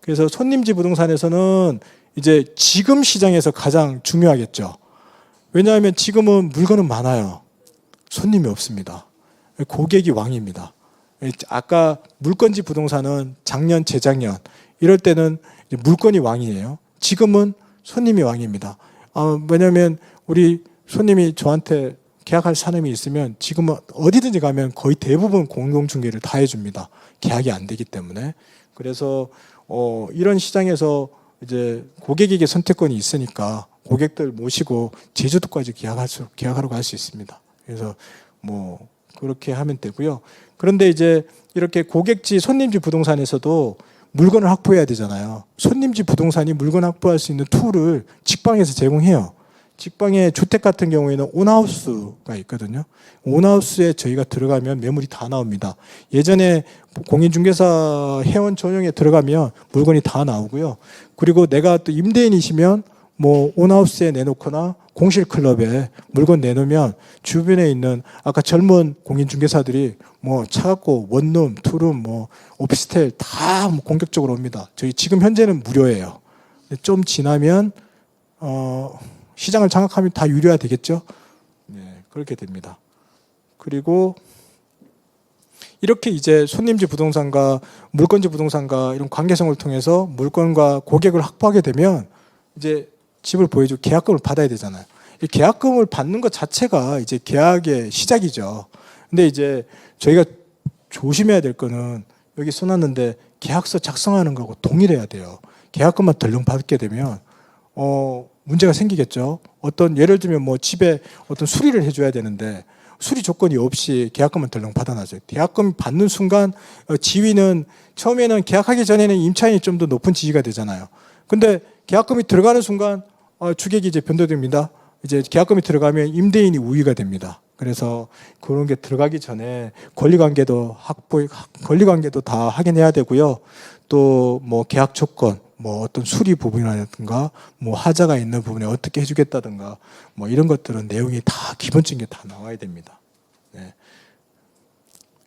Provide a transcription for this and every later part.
그래서 손님지 부동산에서는 이제 지금 시장에서 가장 중요하겠죠. 왜냐하면 지금은 물건은 많아요. 손님이 없습니다. 고객이 왕입니다. 아까 물건지 부동산은 작년, 재작년 이럴 때는 물건이 왕이에요. 지금은 손님이 왕입니다. 왜냐하면 우리 손님이 저한테 계약할 사람이 있으면 지금은 어디든지 가면 거의 대부분 공동중개를 다 해줍니다. 계약이 안 되기 때문에. 그래서 이런 시장에서 이제 고객에게 선택권이 있으니까 고객들 모시고 제주도까지 계약하러 갈 수 있습니다. 그래서 뭐 그렇게 하면 되고요. 그런데 이제 이렇게 고객지, 손님지 부동산에서도 물건을 확보해야 되잖아요. 손님지 부동산이 물건 확보할 수 있는 툴을 직방에서 제공해요. 직방에 주택 같은 경우에는 온하우스가 있거든요. 온하우스에 저희가 들어가면 매물이 다 나옵니다. 예전에 공인중개사 회원 전용에 들어가면 물건이 다 나오고요. 그리고 내가 또 임대인이시면 뭐 온하우스에 내놓거나 공실클럽에 물건 내놓으면 주변에 있는 아까 젊은 공인중개사들이 뭐 차갖고 원룸, 투룸, 뭐 오피스텔 다 공격적으로 옵니다. 저희 지금 현재는 무료예요. 좀 지나면 시장을 장악하면 다 유료화 되겠죠. 네, 그렇게 됩니다. 그리고 이렇게 이제 손님지 부동산과 물건지 부동산과 이런 관계성을 통해서 물건과 고객을 확보하게 되면 이제 집을 보여주고 계약금을 받아야 되잖아요. 이 계약금을 받는 것 자체가 이제 계약의 시작이죠. 근데 이제 저희가 조심해야 될 거는 여기 써놨는데 계약서 작성하는 거하고 동일해야 돼요. 계약금만 덜렁 받게 되면 문제가 생기겠죠. 예를 들면 뭐 집에 어떤 수리를 해줘야 되는데 수리 조건이 없이 계약금만 덜렁 받아놔줘요. 계약금 받는 순간 지위는 처음에는 계약하기 전에는 임차인이 좀 더 높은 지위가 되잖아요. 근데 계약금이 들어가는 순간 주객이 이제 변동됩니다. 이제 계약금이 들어가면 임대인이 우위가 됩니다. 그래서 그런 게 들어가기 전에 권리관계도 다 확인해야 되고요. 또 뭐 계약 조건, 뭐 어떤 수리 부분이라든가 뭐 하자가 있는 부분에 어떻게 해주겠다든가 뭐 이런 것들은 내용이 다 기본적인 게 다 나와야 됩니다. 네.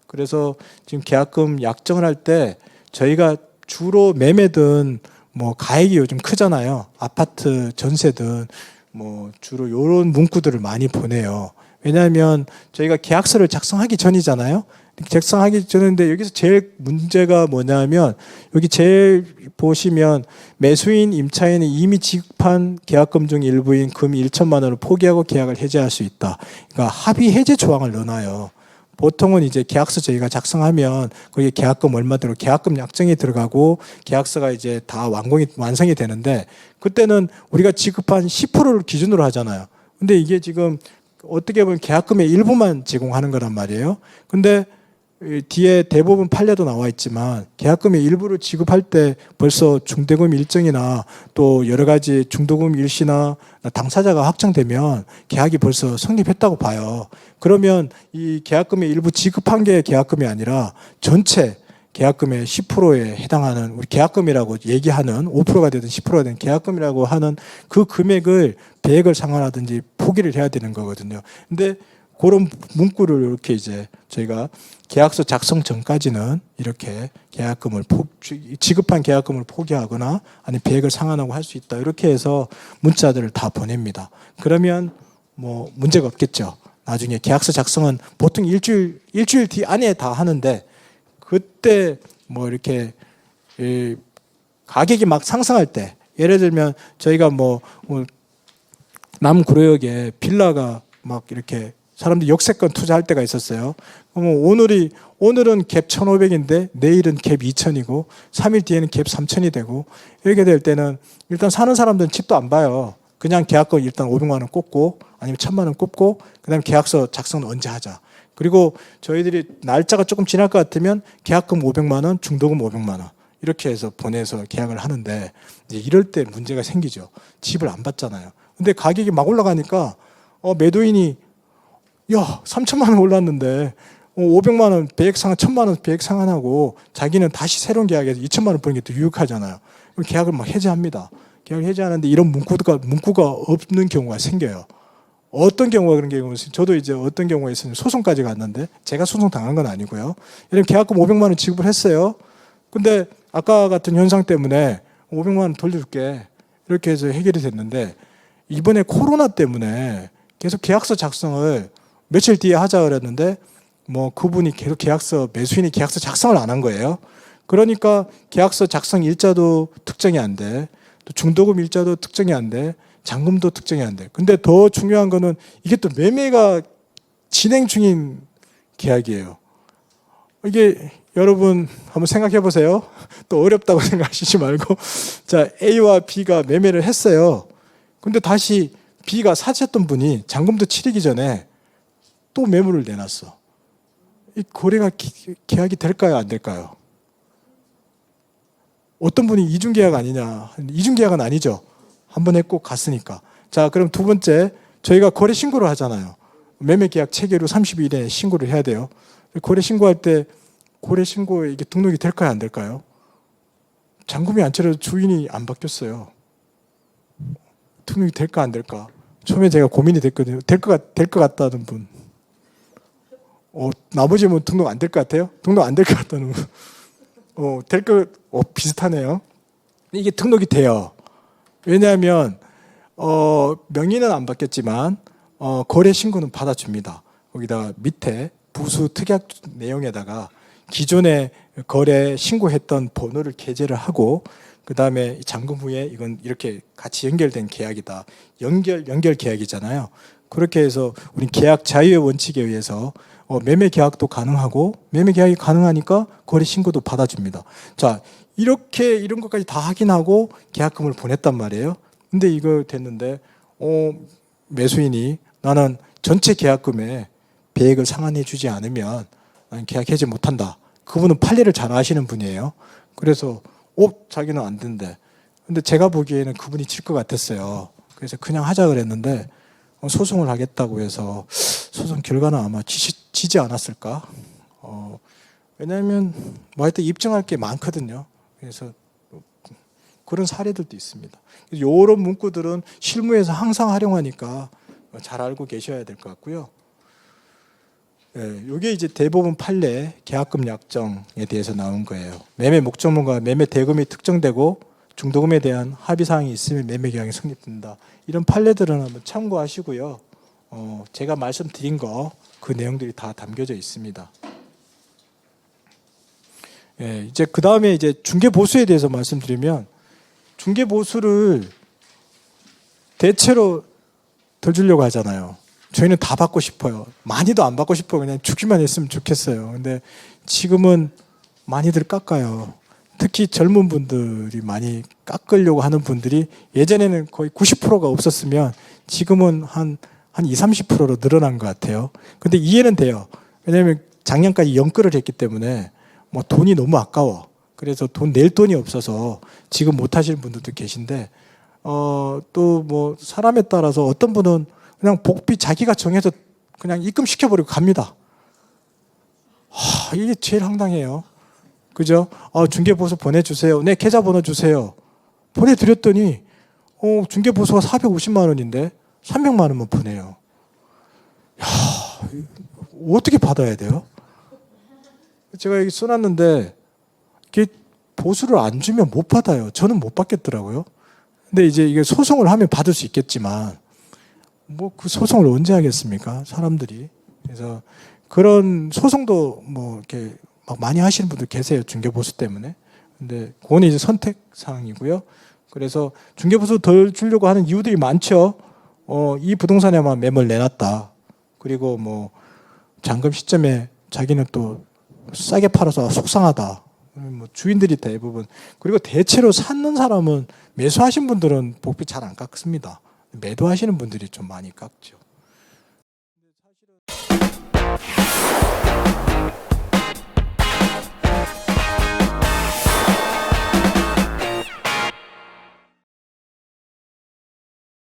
그래서 지금 계약금 약정을 할 때 저희가 주로 매매든 뭐 가액이 요즘 크잖아요. 아파트 전세든 뭐 주로 이런 문구들을 많이 보내요. 왜냐하면 저희가 계약서를 작성하기 전이잖아요. 작성하기 전인데 여기서 제일 문제가 뭐냐면 여기 제일 보시면 매수인 임차인이 이미 지급한 계약금 중 일부인 금 1천만 원을 포기하고 계약을 해지할 수 있다. 그러니까 합의 해제 조항을 넣어놔요. 보통은 이제 계약서 저희가 작성하면 거기에 계약금 얼마대로 계약금 약정이 들어가고 계약서가 이제 다 완성이 되는데 그때는 우리가 지급한 10%를 기준으로 하잖아요. 근데 이게 지금 어떻게 보면 계약금의 일부만 제공하는 거란 말이에요. 근데 뒤에 대부분 판례도 나와 있지만 계약금의 일부를 지급할 때 벌써 중대금 일정이나 또 여러 가지 중도금 일시나 당사자가 확정되면 계약이 벌써 성립했다고 봐요. 그러면 이 계약금의 일부 지급한 게 계약금이 아니라 전체 계약금의 10%에 해당하는 우리 계약금이라고 얘기하는 5%가 되든 10%가 되든 계약금이라고 하는 그 금액을 배액을 상환하든지 포기를 해야 되는 거거든요. 근데 그런 문구를 이렇게 이제 저희가 계약서 작성 전까지는 이렇게 지급한 계약금을 포기하거나 아니 배액을 상환하고 할 수 있다. 이렇게 해서 문자들을 다 보냅니다. 그러면 뭐 문제가 없겠죠. 나중에 계약서 작성은 보통 일주일 뒤 안에 다 하는데 그때 뭐 이렇게 가격이 막 상승할 때 예를 들면 저희가 뭐 남구로역에 빌라가 막 이렇게 사람들이 역세권 투자할 때가 있었어요. 그러면 오늘은 갭 1,500인데 내일은 갭 2,000이고 3일 뒤에는 갭 3,000이 되고 이렇게 될 때는 일단 사는 사람들은 집도 안 봐요. 그냥 계약금 일단 500만 원 꽂고 아니면 1,000만 원 꽂고 그다음에 계약서 작성은 언제 하자. 그리고 저희들이 날짜가 조금 지날 것 같으면 계약금 500만 원, 중도금 500만 원 이렇게 해서 보내서 계약을 하는데 이제 이럴 때 문제가 생기죠. 집을 안 받잖아요. 근데 가격이 막 올라가니까 매도인이 3천만 원 올랐는데 500만 원 배액 상환, 1,000만 원 배액 상환하고 자기는 다시 새로운 계약에서 2천만 원 버는 게 더 유익하잖아요. 그럼 계약을 막 해지합니다. 계약을 해지하는데 이런 문구가 없는 경우가 생겨요. 어떤 경우가 그런 경우가 있어요. 저도 이제 어떤 경우가 있으면 소송까지 갔는데 제가 소송 당한 건 아니고요. 예를 들면 계약금 500만 원 지급을 했어요. 근데 아까 같은 현상 때문에 500만 원 돌려줄게 이렇게 해서 해결이 됐는데 이번에 코로나 때문에 계속 계약서 작성을 며칠 뒤에 하자 그랬는데 뭐 그분이 계속 매수인이 계약서 작성을 안 한 거예요. 그러니까 계약서 작성 일자도 특정이 안 돼. 또 중도금 일자도 특정이 안 돼. 잔금도 특정이 안 돼. 근데 더 중요한 거는 이게 또 매매가 진행 중인 계약이에요. 이게 여러분 한번 생각해 보세요. 또 어렵다고 생각하시지 말고 자, A와 B가 매매를 했어요. 근데 다시 B가 사셨던 분이 잔금도 치르기 전에 또 매물을 내놨어. 이 거래가 계약이 될까요, 안 될까요? 어떤 분이 이중계약 아니냐. 이중계약은 아니죠. 한 번 했고 갔으니까. 자, 그럼 두 번째, 저희가 거래 신고를 하잖아요. 매매계약 체결 후 30일 이내에 신고를 해야 돼요. 거래 신고할 때 거래 신고에 이게 등록이 될까요, 안 될까요? 잔금이 안 치러도 주인이 안 바뀌었어요. 등록이 될까, 안 될까? 처음에 제가 고민이 됐거든요. 될 것 같다는 분. 나머지 뭐 등록 안 될 것 같아요? 등록 안 될 것 같다는 분. 비슷하네요. 이게 등록이 돼요. 왜냐하면 명의는 안 바뀌었지만 거래 신고는 받아줍니다. 거기다가 밑에 부수 특약 내용에다가 기존에 거래 신고했던 번호를 게재를 하고 그 다음에 잔금 후에 이건 이렇게 같이 연결된 계약이다. 연결 계약이잖아요. 그렇게 해서 우리 계약 자유의 원칙에 의해서 매매 계약도 가능하고 매매 계약이 가능하니까 거래 신고도 받아줍니다. 자, 이런 것까지 다 확인하고 계약금을 보냈단 말이에요. 근데 이거 됐는데 매수인이 나는 전체 계약금에 배액을 상환해 주지 않으면 나는 계약 해지 못한다. 그분은 판례를 잘 아시는 분이에요. 그래서 자기는 안 된대. 근데 제가 보기에는 그분이 질 것 같았어요. 그래서 그냥 하자 그랬는데 소송을 하겠다고 해서 소송 결과는 아마 지지 않았을까? 왜냐하면 뭐 하여튼 입증할 게 많거든요. 그래서 그런 사례들도 있습니다. 이런 문구들은 실무에서 항상 활용하니까 잘 알고 계셔야 될 것 같고요. 이게 이제 대법원 판례 계약금 약정에 대해서 나온 거예요. 매매 목적물과 매매 대금이 특정되고 중도금에 대한 합의 사항이 있으면 매매 계약이 성립된다. 이런 판례들은 한번 참고하시고요. 제가 말씀드린 그 내용들이 다 담겨져 있습니다. 이제 그 다음에 이제 중개 보수에 대해서 말씀드리면 중개 보수를 대체로 덜 주려고 하잖아요. 저희는 다 받고 싶어요. 많이도 안 받고 싶어요. 그냥 주기만 했으면 좋겠어요. 근데 지금은 많이들 깎아요. 특히 젊은 분들이 많이 깎으려고 하는 분들이 예전에는 거의 90%가 없었으면 지금은 한 20, 30%로 늘어난 것 같아요. 근데 이해는 돼요. 왜냐하면 작년까지 연끌을 했기 때문에 뭐 돈이 너무 아까워. 그래서 돈 낼 돈이 없어서 지금 못 하시는 분들도 계신데 또 뭐 사람에 따라서 어떤 분은 그냥 복비 자기가 정해서 그냥 입금시켜버리고 갑니다. 이게 제일 황당해요. 그죠? 중개보수 보내주세요. 네, 계좌번호 주세요. 보내드렸더니 중개보수가 450만 원인데 300만 원만 보내요. 어떻게 받아야 돼요? 제가 여기 써놨는데 이게 보수를 안 주면 못 받아요. 저는 못 받겠더라고요. 근데 이제 이게 소송을 하면 받을 수 있겠지만 뭐 그 소송을 언제 하겠습니까? 사람들이. 그래서 그런 소송도 뭐 이렇게 막 많이 하시는 분들 계세요. 중개보수 때문에. 근데 그건 이제 선택 사항이고요. 그래서 중개보수 덜 주려고 하는 이유들이 많죠. 이 부동산에만 매물 내놨다. 그리고 뭐 잔금 시점에 자기는 또 싸게 팔아서 속상하다. 뭐 주인들이 대부분. 그리고 대체로 사는 사람은 매수하신 분들은 복비 잘 안 깎습니다. 매도하시는 분들이 좀 많이 깎죠.